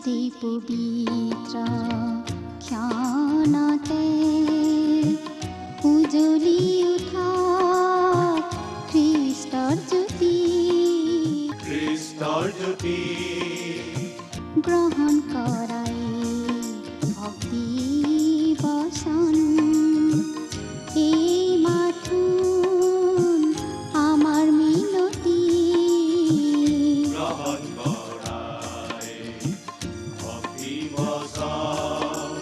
যে পবিত্ৰ ক্ষণতে উজ্বলি উঠা খ্ৰীষ্টৰ জ্যোতি গ্ৰহণ কৰাই ভক্তি বচন এই মাথোন আমাৰ মিনতি গ্ৰহণ কৰাই ভক্তি বচন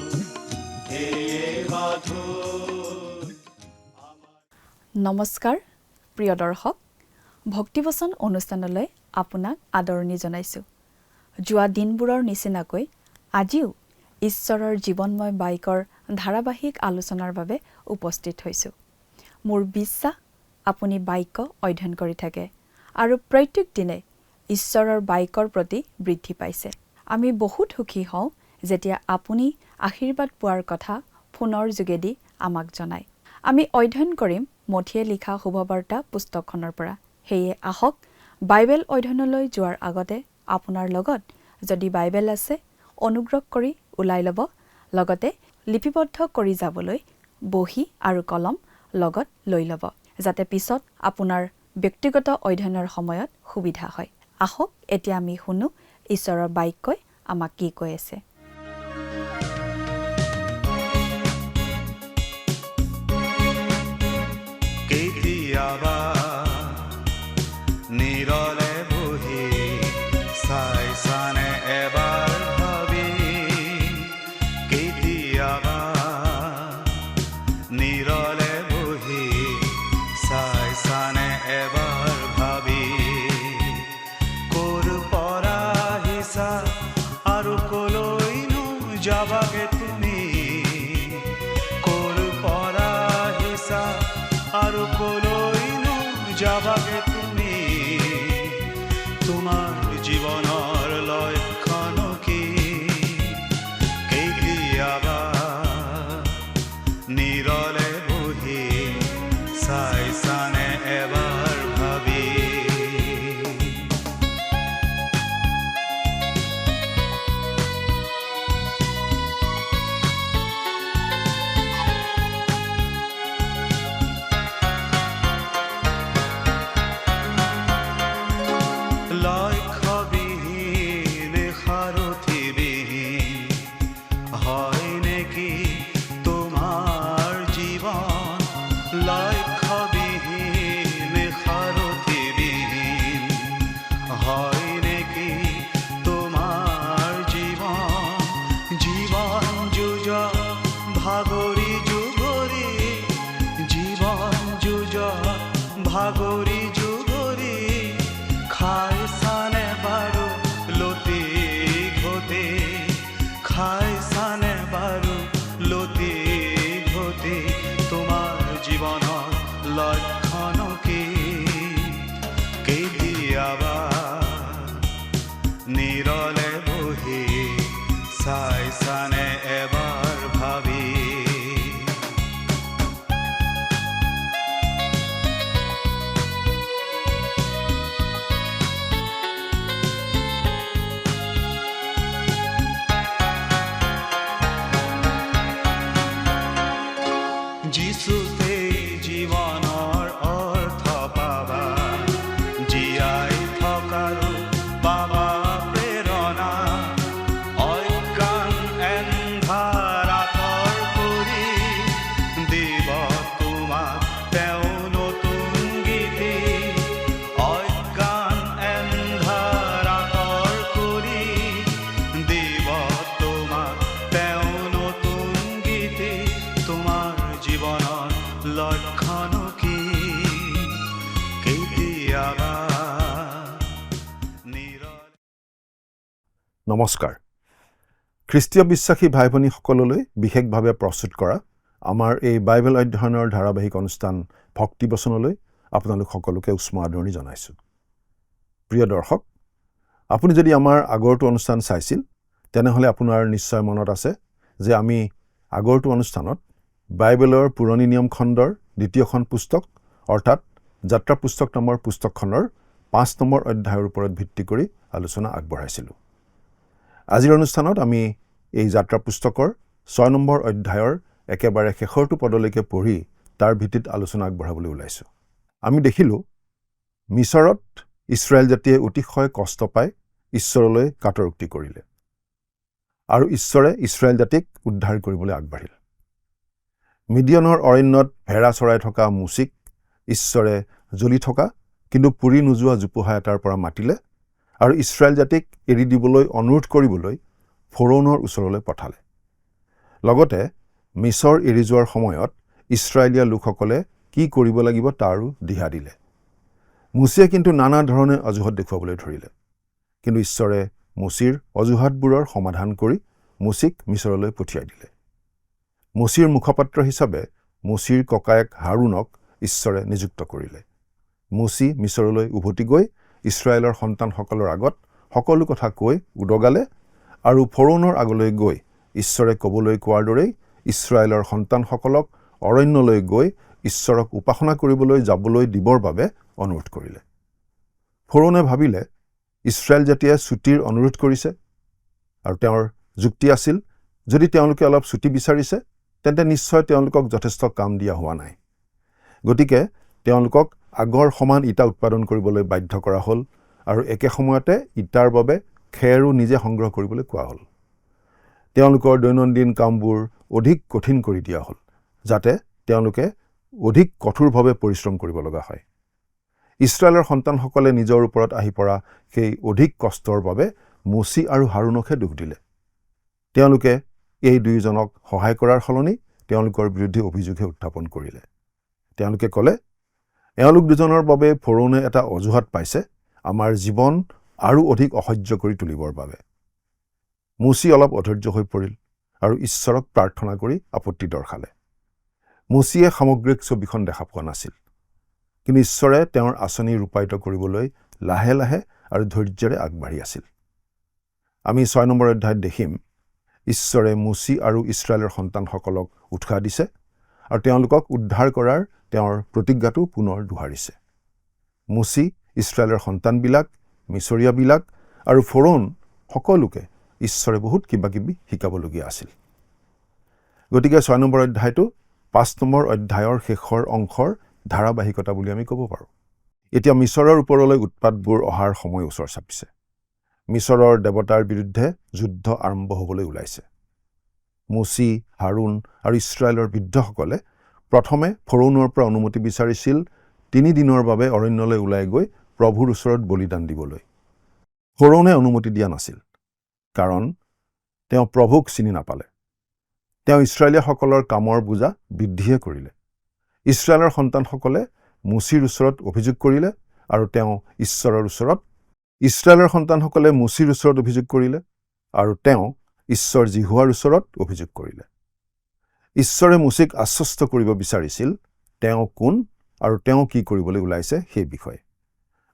এই মাথোন। নমস্কাৰ প্ৰিয় দৰ্শক, ভক্তিবচন অনুষ্ঠানলৈ আপোনাক আদৰণি জনাইছোঁ। যোৱা দিনবোৰৰ নিচিনাকৈ আজিও ঈশ্বৰৰ জীৱনময় বাক্যৰ ধাৰাবাহিক আলোচনাৰ বাবে উপস্থিত হৈছোঁ। মোৰ বিশ্বাস আপুনি বাক্য অধ্যয়ন কৰি থাকে আৰু প্ৰত্যেক দিনে ঈশ্বৰৰ বাক্যৰ প্ৰতি বৃদ্ধি পাইছে। আমি বহুত সুখী হওঁ যেতিয়া আপুনি আশীৰ্বাদ পোৱাৰ কথা ফোনৰ যোগেদি আমাক জনায়। আমি অধ্যয়ন কৰিম মথিয়ে লিখা শুভবাৰ্তা পুস্তকখনৰ পৰা। সেয়ে আহক বাইবেল অধ্যয়নলৈ যোৱাৰ আগতে আপোনাৰ লগত যদি বাইবেল আছে অনুগ্ৰহ কৰি ওলাই ল'ব, লগতে লিপিবদ্ধ কৰি যাবলৈ বহী আৰু কলম লগত লৈ ল'ব, যাতে পিছত আপোনাৰ ব্যক্তিগত অধ্যয়নৰ সময়ত সুবিধা হয়। আহক এতিয়া আমি শুনো ঈশ্বৰৰ বাক্যই আমাক কি কৈ আছে। নীৰলে বহি চাইছানে এবাৰ ভাবি, কেতিয়াবা নীৰলে বহি চাইছানে এবাৰ ভাবি, ক'ৰ পৰা আহিছা আৰু ক'লৈনো যাবাগে তুমি, ক'ৰ পৰা আহিছা আৰু ক'লৈনো যাবাগে তুমি, তোমাৰ জীৱনৰ লক্ষণ কি, কেতিয়াবা নীৰলে বহি চাইছানে এবাৰ ভাবি। লক্ষ্যবিহীন সাৰথিবিহীন হয় নেকি তোমাৰ জীৱন, লক্ষ্যবিহীন সাৰথিবিহীন হয় নেকি তোমাৰ জীৱন, জীৱন যুঁজ ভাগৰি যুগৰি, জীৱন যুঁজ ভাগৰি যুগৰি, খাইছানে বাৰু লতি ঘটি, খাইছানে বাৰু লতি ঘটি, তোমাৰ জীৱনৰ লক্ষণ কি, কেতিয়াবা নীৰলে বহি চাইছানে এবাৰ ভাবি। যিচুতেই জীৱনৰ অৰ্থ পাবা, জীয়াই থকাৰো পাবা প্ৰেৰণা, অজ্ঞান এন্ধাৰ আঁতৰ কৰি দিব তোমাক তেওঁ নতুন গীতি, অজ্ঞান এন্ধাৰ আঁতৰ কৰি দিব তোমাক তেওঁ নতুন গীতি, তোমাৰ জীৱনৰ লক্ষণ কি, কেতিয়াবা নমস্কাৰ। খ্ৰীষ্টীয় বিশ্বাসী ভাই ভনীসকললৈ বিশেষভাৱে প্ৰস্তুত কৰা আমাৰ এই বাইবেল অধ্যয়নৰ ধাৰাবাহিক অনুষ্ঠান ভক্তিবচনলৈ আপোনালোক সকলোকে উষ্ম আদৰণি জনাইছোঁ। প্ৰিয় দৰ্শক, আপুনি যদি আমাৰ আগৰটো অনুষ্ঠান চাইছিল তেনেহ'লে আপোনাৰ নিশ্চয় মনত আছে যে আমি আগৰটো অনুষ্ঠানত বাইবেলৰ পুৰণি নিয়ম খণ্ডৰ দ্বিতীয়খন পুস্তক অৰ্থাৎ যাত্ৰা পুস্তক নামৰ পুস্তকখনৰ 5 নম্বৰ অধ্যায়ৰ ওপৰত ভিত্তি কৰি আলোচনা আগবঢ়াইছিলোঁ। আজিৰ অনুষ্ঠানত আমি এই যাত্ৰা পুস্তকৰ 6 নম্বৰ অধ্যায়ৰ একেবাৰে শেষৰটো পদলৈকে পঢ়ি তাৰ ভিত্তিত আলোচনা আগবঢ়াবলৈ ওলাইছোঁ। আমি দেখিলোঁ মিছৰত ইছৰাইল জাতিয়ে অতিশয় কষ্ট পাই ঈশ্বৰলৈ কাটৰোক্তি কৰিলে আৰু ঈশ্বৰে ইছৰাইল জাতিক উদ্ধাৰ কৰিবলৈ আগবাঢ়িল। মিডিয়নৰ অৰণ্যত ভেড়া চৰাই থকা মুচিক ঈশ্বৰে জ্বলি থকা কিন্তু পুৰি নোযোৱা জোপোহা এটাৰ পৰা মাতিলে আৰু ইছৰাইল জাতিক এৰি দিবলৈ অনুৰোধ কৰিবলৈ ফৰোনৰ ওচৰলৈ পঠালে। লগতে মিছৰ এৰি যোৱাৰ সময়ত ইছৰাইলীয়া লোকসকলে কি কৰিব লাগিব তাৰো দিহা দিলে। মুচিয়ে কিন্তু নানা ধৰণে অজুহাত দেখুৱাবলৈ ধৰিলে, কিন্তু ঈশ্বৰে মুচিৰ অজুহাতবোৰৰ সমাধান কৰি মুচিক মিছৰলৈ পঠিয়াই দিলে। মুচিৰ মুখপাত্ৰ হিচাপে মুচিৰ ককায়েক হাৰুণক ঈশ্বৰে নিযুক্ত কৰিলে। মুচি মিছৰলৈ উভতি গৈ ইছৰাইলৰ সন্তানসকলৰ আগত সকলো কথা কৈ উদগালে আৰু ফৰোনৰ আগলৈ গৈ ঈশ্বৰে ক'বলৈ কোৱাৰ দৰেই ইছৰাইলৰ সন্তানসকলক অৰণ্যলৈ গৈ ঈশ্বৰক উপাসনা কৰিবলৈ যাবলৈ দিবৰ বাবে অনুৰোধ কৰিলে। ফৰোনে ভাবিলে ইছৰাইল জাতিয়ে ছুটিৰ অনুৰোধ কৰিছে আৰু তেওঁৰ যুক্তি আছিল, যদি তেওঁলোকে অলপ ছুটি বিচাৰিছে তেন্তে নিশ্চয় তেওঁলোকক যথেষ্ট কাম দিয়া হোৱা নাই। গতিকে তেওঁলোকক আগৰ সমান ইটা উৎপাদন কৰিবলৈ বাধ্য কৰা হ'ল আৰু একে সময়তে ইটাৰ বাবে খেৰো নিজে সংগ্ৰহ কৰিবলৈ কোৱা হ'ল। তেওঁলোকৰ দৈনন্দিন কামবোৰ অধিক কঠিন কৰি দিয়া হ'ল, যাতে তেওঁলোকে অধিক কঠোৰভাৱে পৰিশ্ৰম কৰিব লগা হয়। ইছৰাইলৰ সন্তানসকলে নিজৰ ওপৰত আহি পৰা সেই অধিক কষ্টৰ বাবে মুচি আৰু হাৰুণকহে দুখ দিলে। তেওঁলোকে এই দুয়োজনক সহায় কৰাৰ সলনি তেওঁলোকৰ বিৰুদ্ধে অভিযোগহে উত্থাপন কৰিলে। তেওঁলোকে ক'লে, এওঁলোক দুজনৰ বাবে ফৰোনে এটা অজুহাত পাইছে আমাৰ জীৱন আৰু অধিক অসহ্য কৰি তুলিবৰ বাবে। মুচি অলপ অধৈৰ্য হৈ পৰিল আৰু ঈশ্বৰক প্ৰাৰ্থনা কৰি আপত্তি দৰ্শালে। মুচিয়ে সামগ্ৰিক ছবিখন দেখা পোৱা নাছিল, কিন্তু ঈশ্বৰে তেওঁৰ আঁচনি ৰূপায়িত কৰিবলৈ লাহে লাহে আৰু ধৈৰ্যৰে আগবাঢ়ি আছিল। আমি 6 নম্বৰ অধ্যায়ত দেখিম ঈশ্বৰে মুচি আৰু ইছৰাইলৰ সন্তানসকলক উৎসাহ দিছে আৰু তেওঁলোকক উদ্ধাৰ কৰাৰ তেওঁৰ প্ৰতিজ্ঞাটো পুনৰ দোহাৰিছে। মুচি ইছৰাইলৰ সন্তানবিলাক, মিছৰীয়াবিলাক আৰু ফৰোন সকলোকে ঈশ্বৰে বহুত কিবা কিবি শিকাবলগীয়া আছিল। গতিকে 6 নম্বৰ অধ্যায়টো 5 নম্বৰ অধ্যায়ৰ শেষৰ অংশৰ ধাৰাবাহিকতা বুলি আমি ক'ব পাৰোঁ। এতিয়া মিছৰৰ ওপৰলৈ উৎপাতবোৰ অহাৰ সময় ওচৰ চাপিছে। মিছৰৰ দেৱতাৰ বিৰুদ্ধে যুদ্ধ আৰম্ভ হ'বলৈ ওলাইছে। মুচি, হাৰুণ আৰু ইছৰাইলৰ বৃদ্ধসকলে প্ৰথমে ফৰোনৰ পৰা অনুমতি বিচাৰিছিল 3 দিনৰ বাবে অৰণ্যলৈ ওলাই গৈ প্ৰভুৰ ওচৰত বলিদান দিবলৈ। ফৰোনে অনুমতি দিয়া নাছিল, কাৰণ তেওঁ প্ৰভুক চিনি নাপালে। তেওঁ ইছৰাইলীয়াসকলৰ কামৰ বোজা বৃদ্ধিহে কৰিলে। ইছৰাইলৰ সন্তানসকলে মুচিৰ ওচৰত অভিযোগ কৰিলে আৰু তেওঁ ইছৰাইলৰ সন্তানসকলে মুচিৰ ওচৰত অভিযোগ কৰিলে আৰু তেওঁ ঈশ্বৰ জিহুৱাৰ ওচৰত অভিযোগ কৰিলে। ঈশ্বৰে মুচিক আশ্বস্ত কৰিব বিচাৰিছিল তেওঁ কোন আৰু তেওঁ কি কৰিবলৈ ওলাইছে সেই বিষয়ে।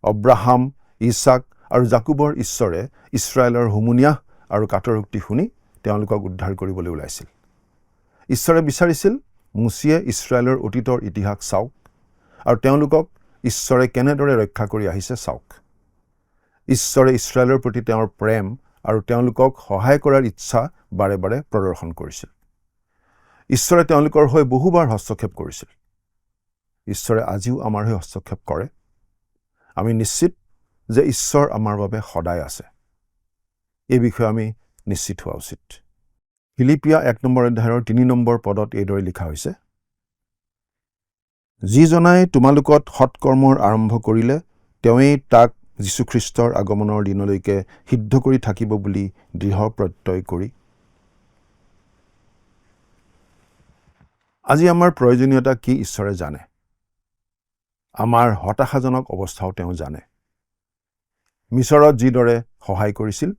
অব্ৰাহাম, ইছাক আৰু জাকুবৰ ঈশ্বৰে ইছৰাইলৰ হুমুনিয়াহ আৰু কাটৰোক্তি শুনি তেওঁলোকক উদ্ধাৰ কৰিবলৈ ওলাইছিল। ঈশ্বৰে বিচাৰিছিল মুচিয়ে ইছৰাইলৰ অতীতৰ ইতিহাস চাওক আৰু তেওঁলোকক ঈশ্বৰে কেনেদৰে ৰক্ষা কৰি আহিছে চাওক। ঈশ্বৰে ইছৰাইলৰ প্ৰতি তেওঁৰ প্ৰেম আৰু তেওঁলোকক সহায় কৰাৰ ইচ্ছা বাৰে বাৰে প্ৰদৰ্শন কৰিছিল। ঈশ্বৰে তেওঁলোকৰ হৈ বহুবাৰ হস্তক্ষেপ কৰিছিল। ঈশ্বৰে আজিও আমাৰ হৈ হস্তক্ষেপ কৰে। আমি নিশ্চিত যে ঈশ্বৰ আমাৰ বাবে সদায় আছে। এই বিষয়ে আমি নিশ্চিত হোৱা উচিত। ফিলিপিয়া 1 নম্বৰ অধ্যায়ৰ 3 নম্বৰ পদত এইদৰে লিখা হৈছে, যিজনাই তোমালোকত সৎকৰ্মৰ আৰম্ভ কৰিলে তেওঁৱেই তাক যীশুখ্ৰীষ্টৰ আগমনৰ দিনলৈকে সিদ্ধ কৰি থাকিব বুলি দৃঢ় প্ৰত্যয় কৰি। আজি আমাৰ প্ৰয়োজনীয়তা কি ঈশ্বৰে জানে। আমাৰ হতাশাজনক অৱস্থাও তেওঁ জানে। মিছৰত যিদৰে সহায় কৰিছিল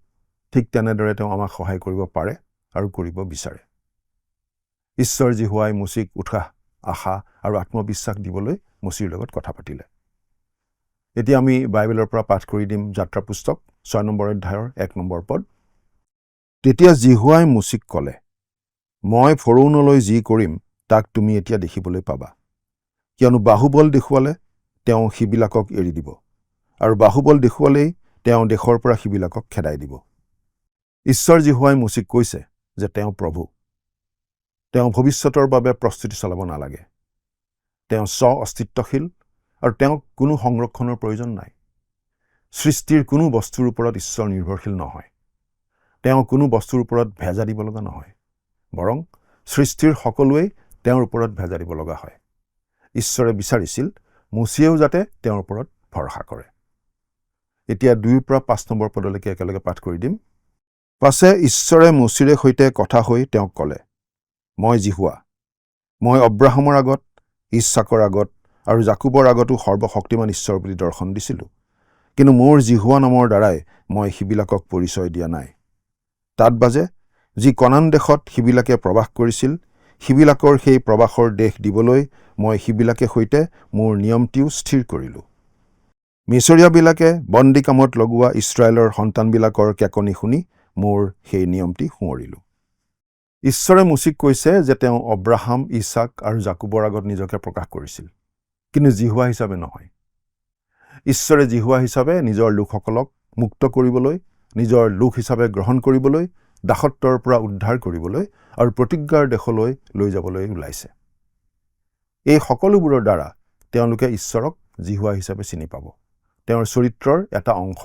ঠিক তেনেদৰে তেওঁ আমাক সহায় কৰিব পাৰে আৰু কৰিব বিচাৰে। ঈশ্বৰ জিহুৱাই মুচিক উৎসাহ, আশা আৰু আত্মবিশ্বাস দিবলৈ মুচিৰ লগত কথা পাতিলে। এতিয়া আমি বাইবেলৰ পৰা পাঠ কৰি দিম যাত্ৰা পুস্তক 6 নম্বৰ অধ্যায়ৰ 1 নম্বৰ পদ। তেতিয়া জিহুৱাই মুচিক ক'লে, মই ফৰোনলৈ যি কৰিম তাক তুমি এতিয়া দেখিবলৈ পাবা, কিয়নো বাহুবল দেখুৱালে তেওঁ সিবিলাকক এৰি দিব আৰু বাহুবল দেখুৱালেই তেওঁ দেশৰ পৰা সিবিলাকক খেদাই দিব। ঈশ্বৰ জিহুৱাই মুচিক কৈছে যে তেওঁ প্ৰভু। তেওঁ ভৱিষ্যতৰ বাবে প্ৰস্তুতি চলাব নালাগে। তেওঁ স্ব-অস্তিত্বশীল আৰু তেওঁক কোনো সংৰক্ষণৰ প্ৰয়োজন নাই। সৃষ্টিৰ কোনো বস্তুৰ ওপৰত ঈশ্বৰ নিৰ্ভৰশীল নহয়। তেওঁ কোনো বস্তুৰ ওপৰত ভেজা দিব লগা নহয়। বৰং সৃষ্টিৰ সকলোৱেই তেওঁৰ ওপৰত ভেজা দিব লগা হয়। ঈশ্বৰে বিচাৰিছিল মুচিয়েও যাতে তেওঁৰ ওপৰত ভৰসা কৰে। এতিয়া 2 পৰা 5 নম্বৰ পদলৈকে একেলগে পাঠ কৰি দিম। পাছে ঈশ্বৰে মুচিৰে সৈতে কথা হৈ তেওঁক ক'লে, মই জিহুৱা। মই অব্ৰাহামৰ আগত, ইছাকৰ আগত আৰু জাকুবৰ আগতো সৰ্বশক্তিমান ঈশ্বৰ বুলি দৰ্শন দিছিলোঁ। কিন্তু মোৰ জিহুৱা নামৰ দ্বাৰাই মই সিবিলাকক পৰিচয় দিয়া নাই। তাত বাজে যি কনান দেশত সিবিলাকে প্ৰবাস কৰিছিল, সিবিলাকৰ সেই প্ৰবাসৰ দেশ দিবলৈ মই সিবিলাকে সৈতে মোৰ নিয়মটিও স্থিৰ কৰিলোঁ। মিছৰীয়াবিলাকে বন্দী কামত লগোৱা ইছৰাইলৰ সন্তানবিলাকৰ কেকনি শুনি মোৰ সেই নিয়মটি সোঁৱৰিলোঁ। ঈশ্বৰে মুচিক কৈছে যে তেওঁ অব্ৰাহাম, ইছাক আৰু জাকুবৰ আগত নিজকে প্ৰকাশ কৰিছিল, কিন্তু জিহুৱা হিচাপে নহয়। ঈশ্বৰে জিহুৱা হিচাপে নিজৰ লোকসকলক মুক্ত কৰিবলৈ, নিজৰ লোক হিচাপে গ্ৰহণ কৰিবলৈ, দাসত্বৰ পৰা উদ্ধাৰ কৰিবলৈ আৰু প্ৰতিজ্ঞাৰ দেশলৈ লৈ যাবলৈ ওলাইছে। এই সকলোবোৰৰ দ্বাৰা তেওঁলোকে ঈশ্বৰক জিহুৱা হিচাপে চিনি পাব, তেওঁৰ চৰিত্ৰৰ এটা অংশ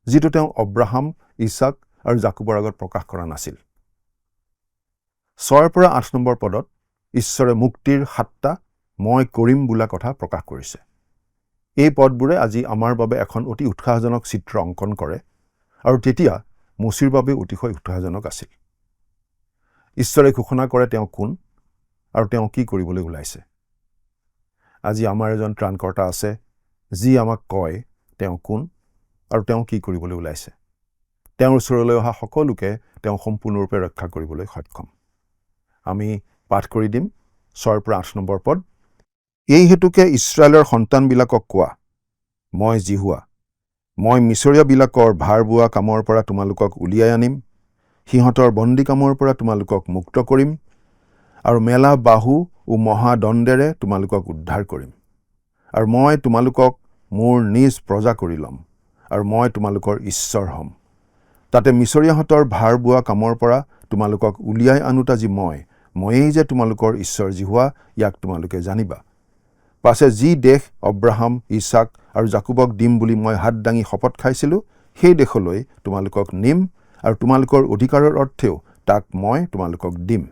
যিটো তেওঁ অব্ৰাহাম, ইছাক আৰু জাকুবৰ আগত প্ৰকাশ কৰা নাছিল। 6 পৰা 8 নম্বৰ পদত ঈশ্বৰে মুক্তিৰ 7টা মই কৰিম বোলা কথা প্ৰকাশ কৰিছে। এই পদবোৰে আজি আমাৰ বাবে এখন অতি উৎসাহজনক চিত্ৰ অংকন কৰে আৰু তেতিয়া মুচিৰ বাবে অতিশয় উৎসাহজনক আছিল। ঈশ্বৰে ঘোষণা কৰে তেওঁ কোন আৰু তেওঁ কি কৰিবলৈ ওলাইছে। আজি আমাৰ এজন ত্ৰাণকৰ্তা আছে যি আমাক কয় তেওঁ কোন আৰু তেওঁ কি কৰিবলৈ ওলাইছে। তেওঁৰ ওচৰলৈ অহা সকলোকে তেওঁ সম্পূৰ্ণৰূপে ৰক্ষা কৰিবলৈ সক্ষম। আমি পাঠ কৰি দিম 6 পৰা 8 নম্বৰ পদ। এই হেতুকে ইছৰাইলৰ সন্তানবিলাকক কোৱা, মই জিহুৱা। মই মিছৰীয়াবিলাকৰ ভাৰ বোৱা কামৰ পৰা তোমালোকক উলিয়াই আনিম, সিহঁতৰ বন্দী কামৰ পৰা তোমালোকক মুক্ত কৰিম আৰু মেলা বাহু ও মহাদণ্ডেৰে তোমালোকক উদ্ধাৰ কৰিম। আৰু মই তোমালোকক মোৰ নিজ প্ৰজা কৰি ল'ম আৰু মই তোমালোকৰ ঈশ্বৰ হ'ম। তাতে মিছৰীয়াহঁতৰ ভাৰ বোৱা কামৰ পৰা তোমালোকক উলিয়াই আনোতা যি ময়েই যে তোমালোকৰ ঈশ্বৰ জিহুৱা, ইয়াক তোমালোকে জানিবা। পাছে যি দেশ অব্ৰাহাম, ইছাক আৰু জাকুবক দিম বুলি মই হাত দাঙি শপত খাইছিলোঁ, সেই দেশলৈ তোমালোকক নিম আৰু তোমালোকৰ অধিকাৰৰ অৰ্থেও তাক মই তোমালোকক দিম।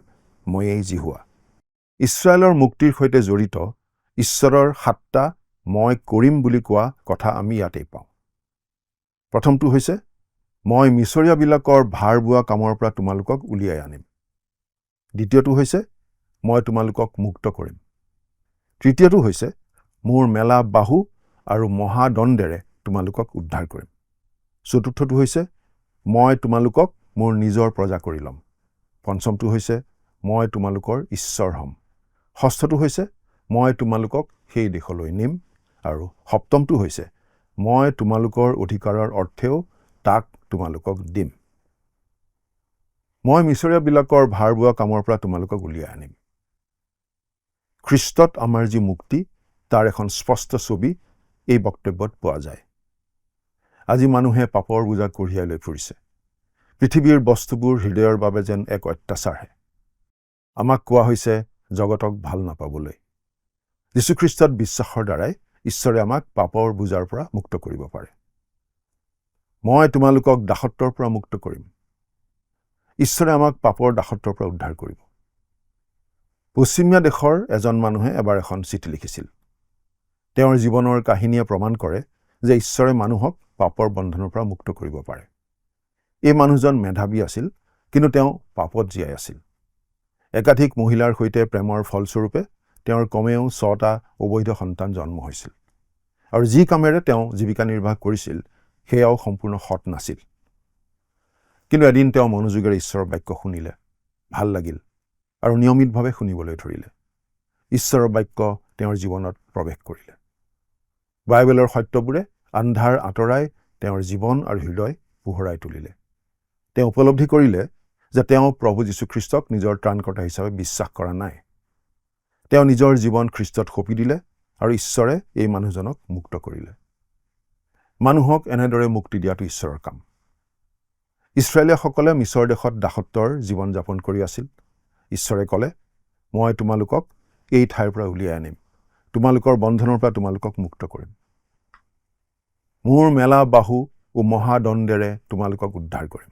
ময়েই জিহুৱা। ইছৰাইলৰ মুক্তিৰ সৈতে জড়িত ঈশ্বৰৰ 7টা মই কৰিম বুলি কোৱা কথা আমি ইয়াতেই পাওঁ। প্ৰথমটো হৈছে মই মিছৰীয়াবিলাকৰ ভাৰ বোৱা কামৰ পৰা তোমালোকক উলিয়াই আনিম। দ্বিতীয়টো হৈছে মই তোমালোকক মুক্ত কৰিম। তৃতীয়টো হৈছে মোৰ মেলা বাহু আৰু মহাদণ্ডেৰে তোমালোকক উদ্ধাৰ কৰিম। চতুৰ্থটো হৈছে মই তোমালোকক মোৰ নিজৰ প্ৰজা কৰি ল'ম। পঞ্চমটো হৈছে মই তোমালোকৰ ঈশ্বৰ হ'ম। ষষ্ঠটো হৈছে মই তোমালোকক সেই দেশলৈ নিম আৰু সপ্তমটো হৈছে মই তোমালোকৰ অধিকাৰৰ অৰ্থেও তাক তোমালোকক দিম। মই মিছৰীয়াবিলাকৰ ভাৰ বোৱা কামৰ পৰা তোমালোকক উলিয়াই আনিম। খ্ৰীষ্টত আমাৰ যি মুক্তি তাৰ এখন স্পষ্ট ছবি এই বক্তব্যত পোৱা যায়। আজি মানুহে পাপৰ বোজা কঢ়িয়াই লৈ ফুৰিছে। পৃথিৱীৰ বস্তুবোৰ হৃদয়ৰ বাবে যেন এক অত্যাচাৰহে। আমাক কোৱা হৈছে জগতক ভাল নাপাবলৈ। যীশুখ্ৰীষ্টত বিশ্বাসৰ দ্বাৰাই ঈশ্বৰে আমাক পাপৰ বোজাৰ পৰা মুক্ত কৰিব পাৰে। মই তোমালোকক দাসত্বৰ পৰা মুক্ত কৰিম। ঈশ্বৰে আমাক পাপৰ দাসত্বৰ পৰা উদ্ধাৰ কৰিব। পশ্চিমীয়া দেশৰ এজন মানুহে এবাৰ এখন চিঠি লিখিছিল। তেওঁৰ জীৱনৰ কাহিনীয়ে প্ৰমাণ কৰে যে ঈশ্বৰে মানুহক পাপৰ বন্ধনৰ পৰা মুক্ত কৰিব পাৰে। এই মানুহজন মেধাৱী আছিল, কিন্তু তেওঁ পাপত জীয়াই আছিল। একাধিক মহিলাৰ সৈতে প্ৰেমৰ ফলস্বৰূপে তেওঁৰ কমেও 6টা অবৈধ সন্তান জন্ম হৈছিল আৰু যি কামেৰে তেওঁ জীৱিকা নিৰ্বাহ কৰিছিল সেয়াও সম্পূৰ্ণ সৎ নাছিল। কিন্তু এদিন তেওঁ মনোযোগেৰে ঈশ্বৰৰ বাক্য শুনিলে, ভাল লাগিল আৰু নিয়মিতভাৱে শুনিবলৈ ধৰিলে। ঈশ্বৰৰ বাক্য তেওঁৰ জীৱনত প্ৰৱেশ কৰিলে। বাইবেলৰ সত্যবোৰে আন্ধাৰ আঁতৰাই তেওঁৰ জীৱন আৰু হৃদয় পোহৰাই তুলিলে। তেওঁ উপলব্ধি কৰিলে যে তেওঁ প্ৰভু যীশুখ্ৰীষ্টক নিজৰ ত্ৰাণকৰ্তা হিচাপে বিশ্বাস কৰা নাই। তেওঁ নিজৰ জীৱন খ্ৰীষ্টত সঁপি দিলে আৰু ঈশ্বৰে এই মানুহজনক মুক্ত কৰিলে। মানুহক এনেদৰে মুক্তি দিয়াটো ঈশ্বৰৰ কাম। ইছৰাইলীয়সকলে মিছৰ দেশত দাসত্বৰ জীৱন যাপন কৰি আছিল। ঈশ্বৰে ক'লে, মই তোমালোকক এই ঠাইৰ পৰা উলিয়াই আনিম, তোমালোকৰ বন্ধনৰ পৰা তোমালোকক মুক্ত কৰিম। মোৰ মেলা বাহু ও মহাদণ্ডেৰে তোমালোকক উদ্ধাৰ কৰিম।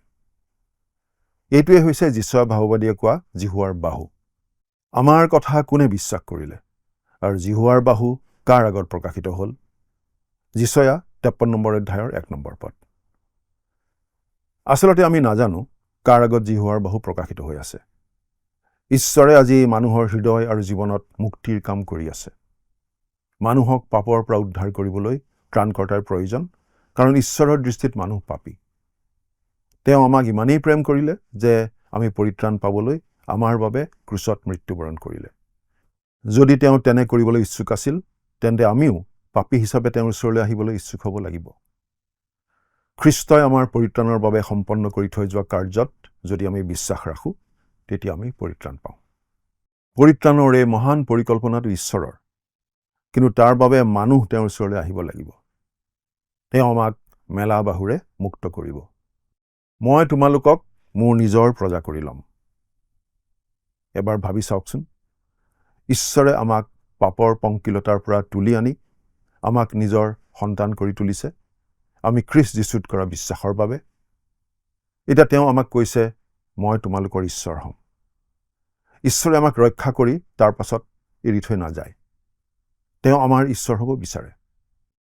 এইটোৱে হৈছে যিশয়া ভাৱবাদীয়ে কোৱা জিহুৱাৰ বাহু। আমাৰ কথা কোনে বিশ্বাস কৰিলে আৰু জিহুৱাৰ বাহু কাৰ আগত প্ৰকাশিত হ'ল? যিশয়া 53 নম্বৰ অধ্যায়ৰ 1 নম্বৰ পদ। আচলতে আমি নাজানো কাৰ আগত জিহুৱাৰ বাহু প্ৰকাশিত হৈ আছে। ঈশ্বৰে আজি মানুহৰ হৃদয় আৰু জীৱনত মুক্তিৰ কাম কৰি আছে। মানুহক পাপৰ পৰা উদ্ধাৰ কৰিবলৈ ত্ৰাণকৰ্তাৰ প্ৰয়োজন, কাৰণ ঈশ্বৰৰ দৃষ্টিত মানুহ পাপী। তেওঁ আমাক ইমানেই প্ৰেম কৰিলে যে আমি পৰিত্ৰাণ পাবলৈ আমাৰ বাবে ক্ৰুচত মৃত্যুবৰণ কৰিলে। যদি তেওঁ তেনে কৰিবলৈ ইচ্ছুক আছিল, তেন্তে আমিও পাপী হিচাপে তেওঁৰ ওচৰলৈ আহিবলৈ ইচ্ছুক হ'ব লাগিব। খ্ৰীষ্টই আমাৰ পৰিত্ৰাণৰ বাবে সম্পন্ন কৰি থৈ যোৱা কাৰ্যত যদি আমি বিশ্বাস ৰাখোঁ, তেতিয়া আমি পৰিত্ৰাণ পাওঁ। পৰিত্ৰাণৰ এই মহান পৰিকল্পনাটো ঈশ্বৰৰ, কিন্তু তাৰ বাবে মানুহ তেওঁৰ ওচৰলৈ আহিব লাগিব। তেওঁ আমাক মেলা বাহুৰে মুক্ত কৰিব। মই তোমালোকক মোৰ নিজৰ প্ৰজা কৰি ল'ম। এবাৰ ভাবি চাওকচোন, ঈশ্বৰে আমাক পাপৰ পংকিলতাৰ পৰা তুলি আনি আমাক নিজৰ সন্তান কৰি তুলিছে, আমি খ্ৰীষ্ট যীশুত কৰা বিশ্বাসৰ বাবে। এতিয়া তেওঁ আমাক কৈছে, মই তোমালোকৰ ঈশ্বৰ হ'ম। ঈশ্বৰে আমাক ৰক্ষা কৰি তাৰ পাছত এৰি থৈ নাযায়। তেওঁ আমাৰ ঈশ্বৰ হ'ব বিচাৰে।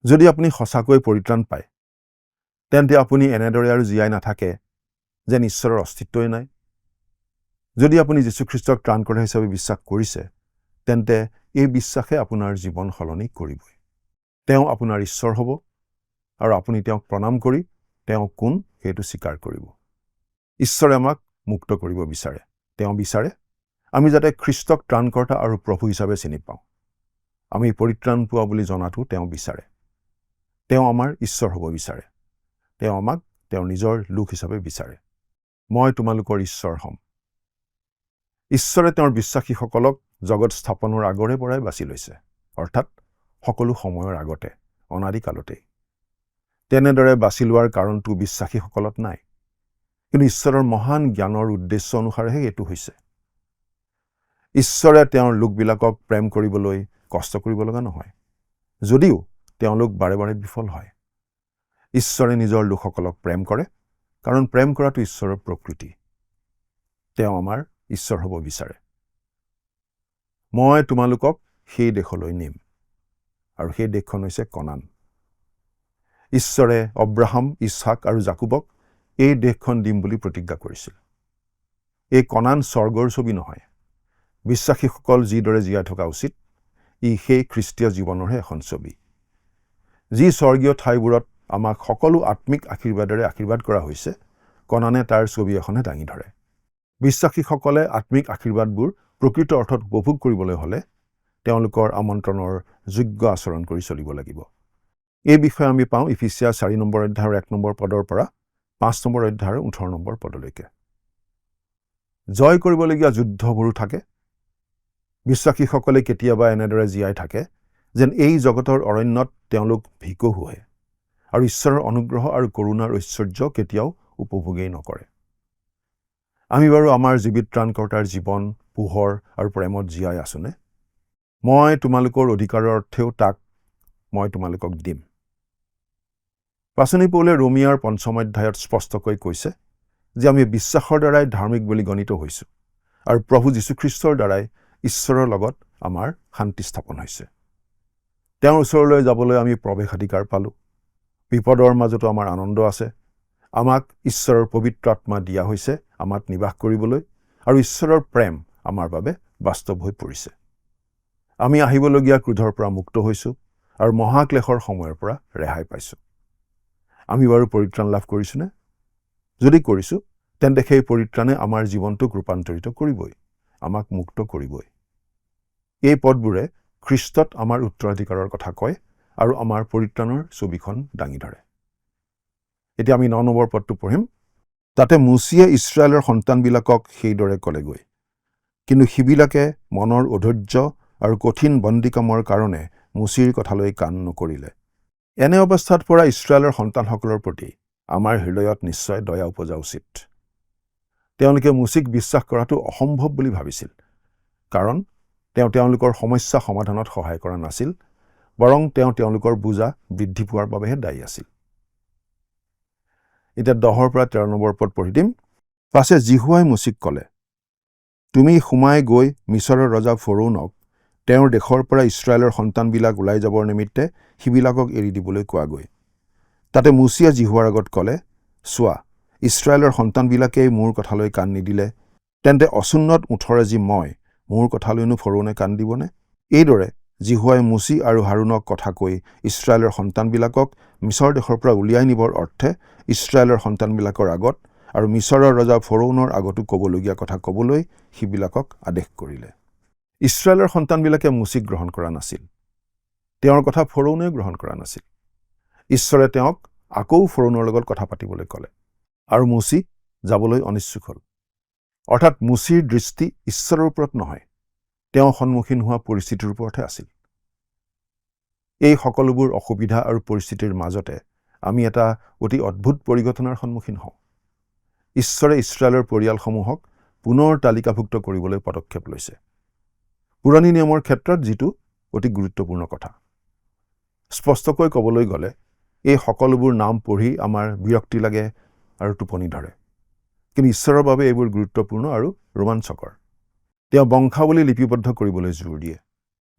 যদি আপুনি সঁচাকৈ পৰিত্ৰাণ পায়, তেন্তে আপুনি এনেদৰে আৰু জীয়াই নাথাকে যেন ঈশ্বৰৰ অস্তিত্বই নাই। যদি আপুনি যীশুখ্ৰীষ্টক ত্ৰাণকৰ্তা হিচাপে বিশ্বাস কৰিছে, তেন্তে এই বিশ্বাসে আপোনাৰ জীৱন সলনি কৰিবই। তেওঁ আপোনাৰ ঈশ্বৰ হ'ব আৰু আপুনি তেওঁক প্ৰণাম কৰি তেওঁ কোন সেইটো স্বীকাৰ কৰিব। ঈশ্বৰে আমাক মুক্ত কৰিব বিচাৰে। তেওঁ বিচাৰে আমি যাতে খ্ৰীষ্টক ত্ৰাণকৰ্তা আৰু প্ৰভু হিচাপে চিনি পাওঁ। আমি পৰিত্ৰাণ পোৱা বুলি জনাটো তেওঁ বিচাৰে। তেওঁ আমাৰ ঈশ্বৰ হ'ব বিচাৰে। তেওঁ আমাক তেওঁৰ নিজৰ লোক হিচাপে বিচাৰে। মই তোমালোকৰ ঈশ্বৰ হ'ম। ঈশ্বৰে তেওঁৰ বিশ্বাসীসকলক জগত স্থাপনৰ আগৰে পৰাই বাছি লৈছে, অৰ্থাৎ সকলো সময়ৰ আগতে, অনাদিকালতেই। তেনেদৰে বাছি লোৱাৰ কাৰণটো বিশ্বাসীসকলত নাই, কিন্তু ঈশ্বৰৰ মহান জ্ঞানৰ উদ্দেশ্য অনুসাৰেহে এইটো হৈছে। ঈশ্বৰে তেওঁৰ লোকবিলাকক প্ৰেম কৰিবলৈ কষ্ট কৰিব লগা নহয়, যদিও তেওঁলোক বাৰে বাৰে বিফল হয়। ঈশ্বৰে নিজৰ লোকসকলক প্ৰেম কৰে, কাৰণ প্ৰেম কৰাটো ঈশ্বৰৰ প্ৰকৃতি। তেওঁ আমাৰ ঈশ্বৰ হ'ব বিচাৰে। মই তোমালোকক সেই দেশলৈ নিম, আৰু সেই দেশখন হৈছে কনান। ঈশ্বৰে অব্ৰাহাম, ইছহাক আৰু জাকুবক এই দেশখন দিম বুলি প্ৰতিজ্ঞা কৰিছিল। এই কনান স্বৰ্গৰ ছবি নহয়। বিশ্বাসীসকল যিদৰে জীয়াই থকা উচিত, ই সেই খ্ৰীষ্টীয় জীৱনৰহে এখন ছবি। যি স্বৰ্গীয় ঠাইবোৰত আমাক সকলো আত্মিক আশীৰ্বাদেৰে আশীৰ্বাদ কৰা হৈছে, কনানে তাৰ ছবি এখনে দাঙি ধৰে। বিশ্বাসীসকলে আত্মিক আশীৰ্বাদবোৰ প্ৰকৃত অৰ্থত উপভোগ কৰিবলৈ হ'লে তেওঁলোকৰ আমন্ত্ৰণৰ যোগ্য আচৰণ কৰি চলিব লাগিব। এই বিষয়ে আমি পাওঁ ইফিছিয়া 4 নম্বৰ অধ্যায়ৰ 1 নম্বৰ পদৰ পৰা 5 নম্বৰ অধ্যায়ৰ 18 নম্বৰ পদলৈকে। জয় কৰিবলগীয়া যুদ্ধবোৰো থাকে। বিশ্বাসীসকলে কেতিয়াবা এনেদৰে জীয়াই থাকে যেন এই জগতৰ অৰণ্যত তেওঁলোক ভিকু হোৱে আৰু ঈশ্বৰৰ অনুগ্ৰহ আৰু কৰুণাৰ ঐশ্বৰ্য কেতিয়াও উপভোগেই নকৰে। আমি বাৰু আমাৰ জীৱিত ত্ৰাণকৰ্তাৰ জীৱন, পোহৰ আৰু প্ৰেমত জীয়াই আছোনে? মই তোমালোকৰ অধিকাৰৰ অৰ্থেও তাক মই তোমালোকক দিম। পাচনি পৌলে ৰোমিয়াৰ 5 অধ্যায়ত স্পষ্টকৈ কৈছে যে আমি বিশ্বাসৰ দ্বাৰাই ধাৰ্মিক বুলি গণিত হৈছোঁ আৰু প্ৰভু যীশুখ্ৰীষ্টৰ দ্বাৰাই ঈশ্বৰৰ লগত আমাৰ শান্তি স্থাপন হৈছে। তেওঁৰ ওচৰলৈ যাবলৈ আমি প্ৰৱেশাধিকাৰ পালোঁ। বিপদৰ মাজতো আমাৰ আনন্দ আছে। আমাক ঈশ্বৰৰ পবিত্ৰ আত্মা দিয়া হৈছে আমাক নিবাস কৰিবলৈ, আৰু ঈশ্বৰৰ প্ৰেম আমাৰ বাবে বাস্তৱ হৈ পৰিছে। আমি আহিবলগীয়া ক্ৰোধৰ পৰা মুক্ত হৈছোঁ আৰু মহাক্লেশৰ সময়ৰ পৰা ৰেহাই পাইছোঁ। আমি বাৰু পৰিত্ৰাণ লাভ কৰিছোঁনে? যদি কৰিছোঁ, তেন্তে সেই পৰিত্ৰাণে আমাৰ জীৱনটোক ৰূপান্তৰিত কৰিবই, আমাক মুক্ত কৰিবই। এই পদবোৰে খ্ৰীষ্টত আমাৰ উত্তৰাধিকাৰৰ কথা কয় আৰু আমাৰ পৰিত্ৰাণৰ ছবিখন দাঙি ধৰে। এতিয়া আমি 9 নম্বৰ পদটো পঢ়িম। তাতে মুচিয়ে ইছৰাইলৰ সন্তানবিলাকক সেইদৰে ক'লেগৈ, কিন্তু সিবিলাকে মনৰ অধৈৰ্য আৰু কঠিন বন্দীকামৰ কাৰণে মুচিৰ কথালৈ কাণ নকৰিলে। এনে অৱস্থাত পৰা ইছৰাইলৰ সন্তানসকলৰ প্ৰতি আমাৰ হৃদয়ত নিশ্চয় দয়া উপজা উচিত। তেওঁলোকে মুচিক বিশ্বাস কৰাটো অসম্ভৱ বুলি ভাবিছিল, কাৰণ তেওঁলোকৰ সমস্যা সমাধানত সহায় কৰা নাছিল, বৰং তেওঁলোকৰ বোজা বৃদ্ধি পোৱাৰ বাবেহে দায়ী আছিল। এতিয়া 10 পৰা 13 নম্বৰ পদ পঢ়ি দিম। পাছে জিহুৱাই মুচিক ক'লে, তুমি সোমাই গৈ মিছৰৰ ৰজা ফৰোনক তেওঁৰ দেশৰ পৰা ইছৰাইলৰ সন্তানবিলাক ওলাই যাবৰ নিমিত্তে সিবিলাকক এৰি দিবলৈ কোৱাগৈ। তাতে মুচিয়ে জিহুৱাৰ আগত ক'লে, চোৱা, ইছৰাইলৰ সন্তানবিলাকেই মোৰ কথালৈ কাণ নিদিলে, তেন্তে অচুন্নত ওঠৰে যি মই মোৰ কথালৈনো ফৰোনে কাণ দিবনে? এইদৰে জিহুৱাই মুচি আৰু হাৰুনক কথা কৈ ইছৰাইলৰ সন্তানবিলাকক মিছৰ দেশৰ পৰা উলিয়াই নিবৰ অৰ্থে ইছৰাইলৰ সন্তানবিলাকৰ আগত আৰু মিছৰৰ ৰজা ফৰোনৰ আগতো ক'বলগীয়া কথা ক'বলৈ সিবিলাকক আদেশ কৰিলে। ইছৰাইলৰ সন্তানবিলাকে মুচিক গ্ৰহণ কৰা নাছিল। তেওঁৰ কথা ফৰোনেও গ্ৰহণ কৰা নাছিল। ঈশ্বৰে তেওঁক আকৌ ফৰোনৰ লগত কথা পাতিবলৈ ক'লে আৰু মুচি যাবলৈ অনিচ্ছুক হ'ল। অৰ্থাৎ মুচিৰ দৃষ্টি ঈশ্বৰৰ ওপৰত নহয়, তেওঁ সন্মুখীন হোৱা পৰিস্থিতিৰ ওপৰতহে আছিল। এই সকলোবোৰ অসুবিধা আৰু পৰিস্থিতিৰ মাজতে আমি এটা অতি অদ্ভুত পৰিঘটনাৰ সন্মুখীন হওঁ। ঈশ্বৰে ইছৰাইলৰ পৰিয়ালসমূহক পুনৰ তালিকাভুক্ত কৰিবলৈ পদক্ষেপ লৈছে। পুৰণি নিয়মৰ ক্ষেত্ৰত যিটো অতি গুৰুত্বপূৰ্ণ কথা। স্পষ্টকৈ ক'বলৈ গ'লে এই সকলোবোৰ নাম পঢ়ি আমাৰ বিৰক্তি লাগে আৰু টোপনি ধৰে। কিন্তু ঈশ্বৰৰ বাবে এইবোৰ গুৰুত্বপূৰ্ণ আৰু ৰোমাঞ্চকৰ। তেওঁ বংশাৱলী লিপিবদ্ধ কৰিবলৈ জোৰ দিয়ে।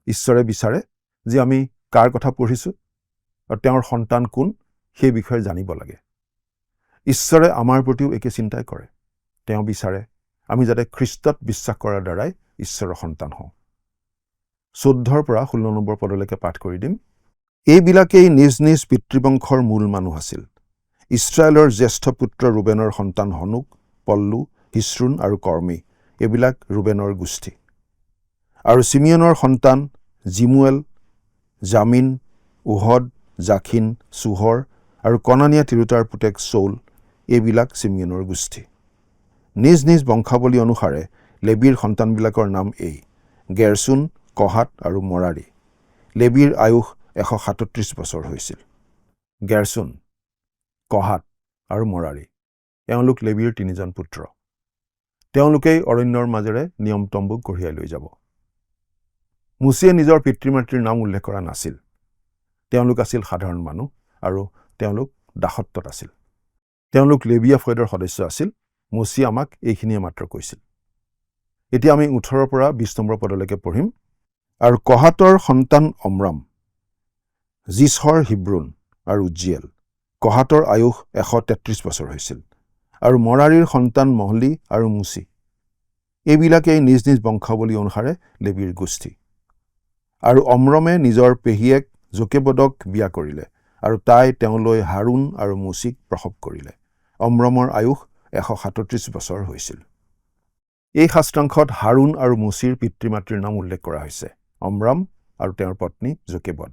ঈশ্বৰে বিচাৰে যে আমি কাৰ কথা পঢ়িছোঁ আৰু তেওঁৰ সন্তান কোন সেই বিষয়ে জানিব লাগে। ঈশ্বৰে আমাৰ প্ৰতিও একে চিন্তাই কৰে। তেওঁ বিচাৰে আমি যাতে খ্ৰীষ্টত বিশ্বাস কৰাৰ দ্বাৰাই ঈশ্বৰৰ সন্তান হওঁ। 14 পৰা 16 নম্বৰ পদলৈকে পাঠ কৰি দিম। এইবিলাকেই নিজ নিজ পিতৃবংশৰ মূল মানুহ আছিল। ইছৰাইলৰ জ্যেষ্ঠ পুত্ৰ ৰুবেনৰ সন্তান হনুক, পল্লু, হিশ্ৰুন আৰু কৰ্মী, এইবিলাক ৰুবেনৰ গোষ্ঠী। আৰু চিমিয়নৰ সন্তান জিমুৱেল, জামিন, উহদ, জাখিন, চুহৰ আৰু কনানীয়া তিৰোতাৰ পুতেক চৌল, এইবিলাক চিমিয়নৰ গোষ্ঠী। নিজ নিজ বংশাৱলী অনুসাৰে লেবীৰ সন্তানবিলাকৰ নাম এই: গেৰচোন, কহাত আৰু মৰাৰী। লেবীৰ আয়ুস 137 বছৰ হৈছিল। গেৰচোন, কহাত আৰু মৰাৰী, এওঁলোক লেবীৰ 3জন পুত্ৰ। তেওঁলোকেই অৰণ্যৰ মাজেৰে নিয়ম তম্বুক কঢ়িয়াই লৈ যাব। মুচিয়ে নিজৰ পিতৃ মাতৃৰ নাম উল্লেখ কৰা নাছিল। তেওঁলোক আছিল সাধাৰণ মানুহ আৰু তেওঁলোক দাসত্বত আছিল। তেওঁলোক লেবীয়া ফৈদৰ সদস্য আছিল। মুচিয়ে আমাক এইখিনিয়ে মাত্ৰ কৈছিল। এতিয়া আমি 18 পৰা 20 নম্বৰ পদলৈকে পঢ়িম। আৰু কহাতৰ সন্তান অমৰাম, জিছৰ হিব্ৰুন আৰু উজ্জিয়েল। কহাতৰ আয়ুস 133 বছৰ হৈছিল। আৰু মৰাৰীৰ সন্তান মহলি আৰু মুচি, এইবিলাকেই নিজ নিজ বংশাৱলী অনুসাৰে লেবীৰ গোষ্ঠী। আৰু অমৰমে নিজৰ পেহীয়েক জোকেবদক বিয়া কৰিলে আৰু তাই তেওঁলৈ হাৰুন আৰু মুচিক প্ৰসৱ কৰিলে। অমৰমৰ আয়ুস 137 বছৰ হৈছিল। এই শাস্ত্ৰাংশত হাৰুন আৰু মুচিৰ পিতৃ মাতৃৰ নাম উল্লেখ কৰা হৈছে: অমৰাম আৰু তেওঁৰ পত্নী জোকেবদ।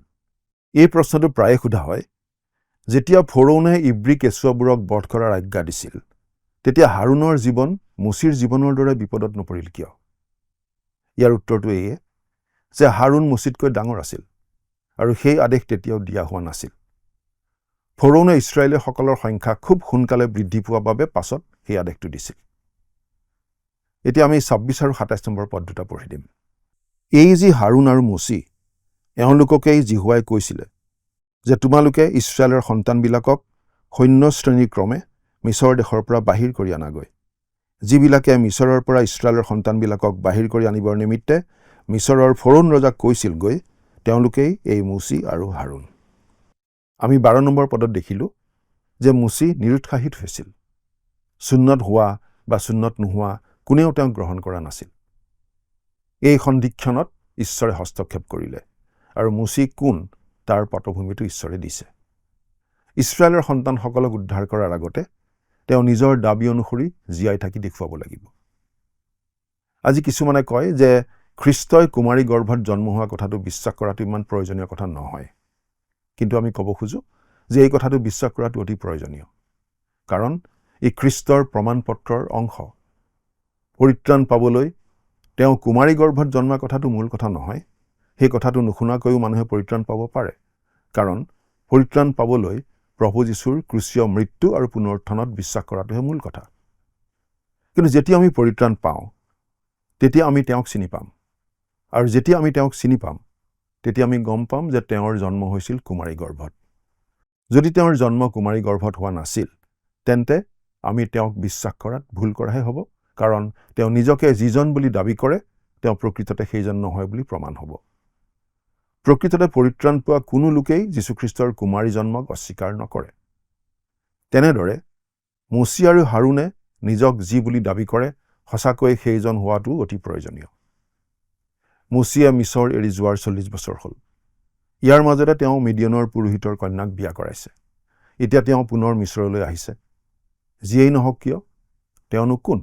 এই প্ৰশ্নটো প্ৰায়ে সোধা হয়, যেতিয়া ফৰোনে ইব্ৰী কেঁচুৱাবোৰক বধ কৰাৰ আজ্ঞা দিছিল, তেতিয়া হাৰুনৰ জীৱন মুচিৰ জীৱনৰ দৰে বিপদত নপৰিল কিয়? ইয়াৰ উত্তৰটো এয়ে যে হাৰুন মুচিতকৈ ডাঙৰ আছিল আৰু সেই আদেশ তেতিয়াও দিয়া হোৱা নাছিল। ফৰোনে ইছৰাইলীসকলৰ সংখ্যা খুব সোনকালে বৃদ্ধি পোৱাৰ বাবে পাছত সেই আদেশটো দিছিল। এতিয়া আমি 26 আৰু 27 নম্বৰ পদ দুটা পঢ়ি দিম। এই যি হাৰুন আৰু মুচি, এওঁলোককেই জিহুৱাই কৈছিলে যে তোমালোকে ইছৰাইলৰ সন্তানবিলাকক সৈন্য শ্ৰেণীক্ৰমে মিছৰ দেশৰ পৰা বাহিৰ কৰি আনাগৈ। যিবিলাকে মিছৰৰ পৰা ইছৰাইলৰ সন্তানবিলাকক বাহিৰ কৰি আনিবৰ নিমিত্তে মিছৰৰ ফৰোন ৰজাক কৈছিলগৈ, তেওঁলোকেই এই মুচি আৰু হাৰুন। আমি 12 নম্বৰ পদত দেখিলোঁ যে মুচি নিৰুৎসাহিত হৈছিল। সুন্নত হোৱা বা সুন্নত নোহোৱা কোনেও তেওঁক গ্ৰহণ কৰা নাছিল। এই সন্ধিক্ষণত ঈশ্বৰে হস্তক্ষেপ কৰিলে আৰু মুচি কোন তাৰ পটভূমিটো ঈশ্বৰে দিছে। ইছৰাইলৰ সন্তানসকলক উদ্ধাৰ কৰাৰ আগতে তেওঁ নিজৰ দাবী অনুসৰি জীয়াই থাকি দেখুৱাব লাগিব। আজি কিছুমানে কয় যে খ্ৰীষ্টই কুমাৰী গৰ্ভত জন্ম হোৱা কথাটো বিশ্বাস কৰাটো ইমান প্ৰয়োজনীয় কথা নহয়। কিন্তু আমি ক'ব খোজোঁ যে এই কথাটো বিশ্বাস কৰাটো অতি প্ৰয়োজনীয়, কাৰণ ই খ্ৰীষ্টৰ প্ৰমাণপত্ৰৰ অংশ। পৰিত্ৰাণ পাবলৈ তেওঁ কুমাৰী গৰ্ভত জন্মা কথাটো মূল কথা নহয়। সেই কথাটো নুশুনাকৈও মানুহে পৰিত্ৰাণ পাব পাৰে, কাৰণ পৰিত্ৰাণ পাবলৈ প্ৰভু যীশুৰ ক্ৰুচীয় মৃত্যু আৰু পুনৰুত্থানত বিশ্বাস কৰাটোহে মূল কথা। কিন্তু যেতিয়া আমি পৰিত্ৰাণ পাওঁ তেতিয়া আমি তেওঁক চিনি পাম, আৰু যেতিয়া আমি তেওঁক চিনি পাম তেতিয়া আমি গম পাম যে তেওঁৰ জন্ম হৈছিল কুমাৰী গৰ্ভত। যদি তেওঁৰ জন্ম কুমাৰী গৰ্ভত হোৱা নাছিল তেন্তে আমি তেওঁক বিশ্বাস কৰাত ভুল কৰাহে হ'ব, কাৰণ তেওঁ নিজকে যিজন বুলি দাবী কৰে তেওঁ প্ৰকৃততে সেইজন নহয় বুলি প্ৰমাণ হ'ব। প্ৰকৃততে পৰিত্ৰাণ পোৱা কোনো লোকেই যীশুখ্ৰীষ্টৰ কুমাৰী জন্মক অস্বীকাৰ নকৰে। তেনেদৰে মুচি আৰু হাৰুনে নিজক যি বুলি দাবী কৰে সঁচাকৈ সেইজন হোৱাটো অতি প্ৰয়োজনীয়। মুচিয়ে মিছৰ এৰি যোৱাৰ 40 বছৰ হ'ল। ইয়াৰ মাজতে তেওঁ মিডিয়নৰ পুৰোহিতৰ কন্যাক বিয়া কৰাইছে। এতিয়া তেওঁ পুনৰ মিছৰলৈ আহিছে। যিয়েই নহওক কিয় তেওঁনো কোন?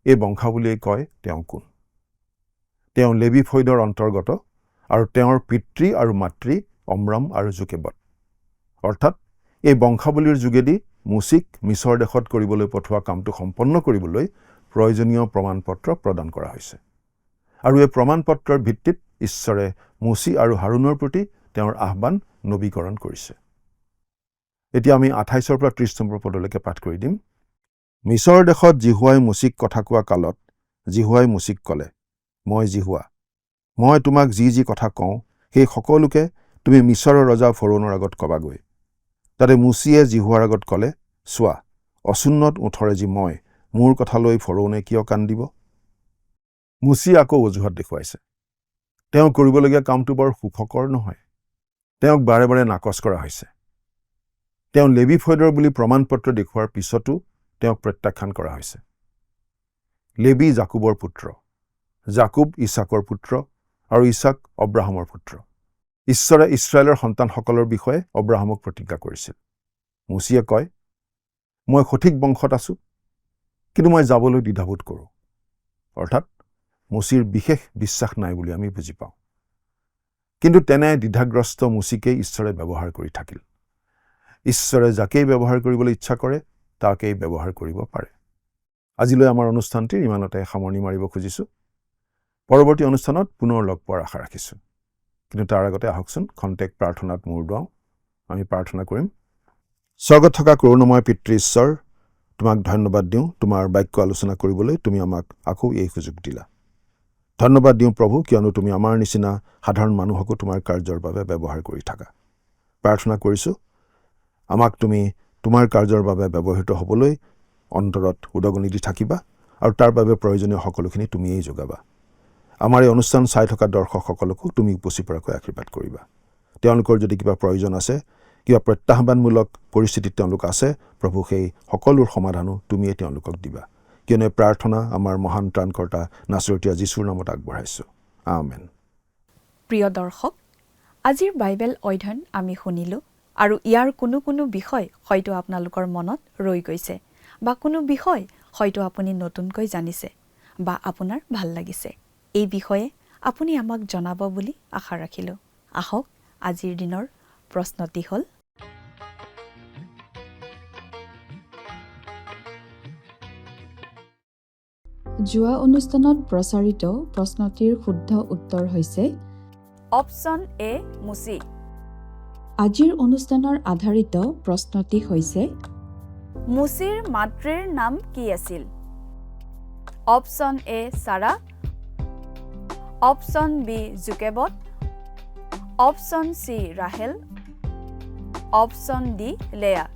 এই বংশাৱলীয়ে কয় তেওঁ কোন। তেওঁ লেবী ফৈদৰ অন্তৰ্গত আৰু তেওঁৰ পিতৃ আৰু মাতৃ অমৰাম আৰু জোকেবত। অৰ্থাৎ এই বংশাৱলীৰ যোগেদি মুচিক মিছৰ দেশত কৰিবলৈ পঠোৱা কামটো সম্পন্ন কৰিবলৈ প্ৰয়োজনীয় প্ৰমাণপত্ৰ প্ৰদান কৰা হৈছে। আৰু এই প্ৰমাণপত্ৰৰ ভিত্তিত ঈশ্বৰে মুচি আৰু হাৰুনৰ প্ৰতি তেওঁৰ আহ্বান নবীকৰণ কৰিছে। এতিয়া আমি 28 পৰা 30 নম্বৰ পদলৈকে পাঠ কৰি দিম। মিছৰ দেশত জিহুৱাই মুচিক কথা কোৱা কালত জিহুৱাই মুচিক ক'লে, মই জিহুৱা, মই তোমাক যি যি কথা কওঁ সেই সকলোকে তুমি মিছৰৰ ৰজা ফৰোনৰ আগত কবাগৈ। তাতে মুচিয়ে জিহুৱাৰ আগত ক'লে, চোৱা, অচুন্নত ওঠৰে যি মই, মোৰ কথালৈ ফৰোনে কিয় কাণ দিব? মুচিয়ে আকৌ অজুহাত দেখুৱাইছে। তেওঁ কৰিবলগীয়া কামটো বৰ সুখকৰ নহয়। তেওঁক বাৰে বাৰে নাকচ কৰা হৈছে। তেওঁ লেবী ফৈদৰ বুলি প্ৰমাণপত্ৰ দেখুওৱাৰ পিছতো তেওঁক প্ৰত্যাখ্যান কৰা হৈছে। লেবী জাকুবৰ পুত্ৰ, জাকুব ইছাকৰ পুত্ৰ আৰু ইছাক অব্ৰাহামৰ পুত্ৰ। ঈশ্বৰে ইছৰাইলৰ সন্তানসকলৰ বিষয়ে অব্ৰাহামক প্ৰতিজ্ঞা কৰিছিল। মুচিয়ে কয়, মই সঠিক বংশত আছো, কিন্তু মই যাবলৈ দ্বিধাবোধ কৰোঁ। অৰ্থাৎ মুচিৰ বিশেষ বিশ্বাস নাই বুলি আমি বুজি পাওঁ। কিন্তু তেনে দ্বিধাগ্ৰস্ত মুচিকেই ঈশ্বৰে ব্যৱহাৰ কৰি থাকিল। ঈশ্বৰে যাকেই ব্যৱহাৰ কৰিবলৈ ইচ্ছা কৰে তাকেই ব্যৱহাৰ কৰিব পাৰে। আজিলৈ আমাৰ অনুষ্ঠানটিৰ ইমানতে সামৰণি মাৰিব খুজিছোঁ। পৰৱৰ্তী অনুষ্ঠানত পুনৰ লগ পোৱাৰ আশা ৰাখিছোঁ। কিন্তু তাৰ আগতে আহকচোন খন্তেক প্ৰাৰ্থনাত মূৰ দুৱাওঁ। আমি প্ৰাৰ্থনা কৰিম। স্বৰ্গত থকা কৰুণাময় পিতৃ ঈশ্বৰ, তোমাক ধন্যবাদ দিওঁ তোমাৰ বাক্য আলোচনা কৰিবলৈ তুমি আমাক আকৌ এই সুযোগ দিলা। ধন্যবাদ দিওঁ প্ৰভু, কিয়নো তুমি আমাৰ নিচিনা সাধাৰণ মানুহকো তোমাৰ কাৰ্যৰ বাবে ব্যৱহাৰ কৰি থাকা। প্ৰাৰ্থনা কৰিছোঁ আমাক তুমি তোমাৰ কাৰ্যৰ বাবে ব্যৱহৃত হ'বলৈ অন্তৰত উদগনি দি থাকিবা আৰু তাৰ বাবে প্ৰয়োজনীয় সকলোখিনি তুমিয়েই যোগাবা। আমাৰ এই অনুষ্ঠান চাই থকা দৰ্শকসকলকো তুমি উপচি পৰাকৈ আশীৰ্বাদ কৰিবা। তেওঁলোকৰ যদি কিবা প্ৰয়োজন আছে, কিবা প্ৰত্যাহ্বানমূলক পৰিস্থিতিত তেওঁলোক আছে, প্ৰভু সেই সকলোৰ সমাধানো তুমিয়ে তেওঁলোকক দিবা। কিয়নো প্ৰাৰ্থনা আমাৰ মহান ত্ৰাণকৰ্তা নাছৰতীয়া যীশুৰ নামত আগবঢ়াইছোঁ। আমেন। প্ৰিয় দৰ্শক, আজিৰ বাইবেল অধ্যয়ন আমি শুনিলোঁ আৰু ইয়াৰ কোনো বিষয় হয়তো আপোনালোকৰ মনত ৰৈ গৈছে, বা কোনো বিষয় হয়তো আপুনি নতুনকৈ জানিছে বা আপোনাৰ ভাল লাগিছে। এই বিষয়ে আপুনি আমাক জনাব বুলি আশা ৰাখিলোঁ। আহক আজিৰ দিনৰ প্ৰশ্নটি হ'ল, যোৱা অনুষ্ঠানত প্ৰচাৰিত প্ৰশ্নটিৰ শুদ্ধ উত্তৰ হৈছে অপশ্যন এ মুচি। আজিৰ অনুষ্ঠানৰ আধাৰিত প্ৰশ্নটি হৈছে মুচিৰ মাতৃৰ নাম কি আছিল? Option A Sarah, option B Jochebed, option C ৰাহেল, অপশ্যন ডি লেয়া।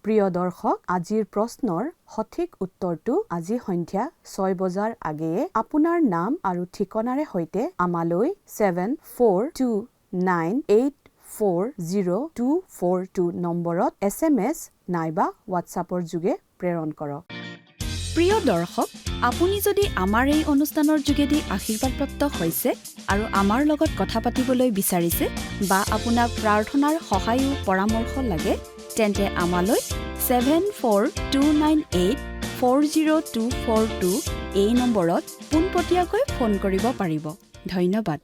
প্ৰিয় দৰ্শক, আজিৰ প্ৰশ্নৰ সঠিক উত্তৰটো আজি সন্ধিয়া 6 বজাৰ আগেয়ে আপোনাৰ নাম আৰু ঠিকনাৰে সৈতে আমালৈ 7429840242 নম্বৰত SMS নাইবা হোৱাটছআপৰ যোগে প্ৰেৰণ কৰক। প্ৰিয় দৰ্শক, আপুনি যদি আমাৰ এই অনুষ্ঠানৰ যোগেদি আশীৰ্বাদপ্ৰাপ্ত হৈছে আৰু আমাৰ লগত কথা পাতিবলৈ বিচাৰিছে বা আপোনাক প্ৰাৰ্থনাৰ সহায়ো পৰামৰ্শ লাগে, তেন্তে আমালৈ 7429840242 এই নম্বৰত পোনপটীয়াকৈ ফোন কৰিব পাৰিব। ধন্যবাদ।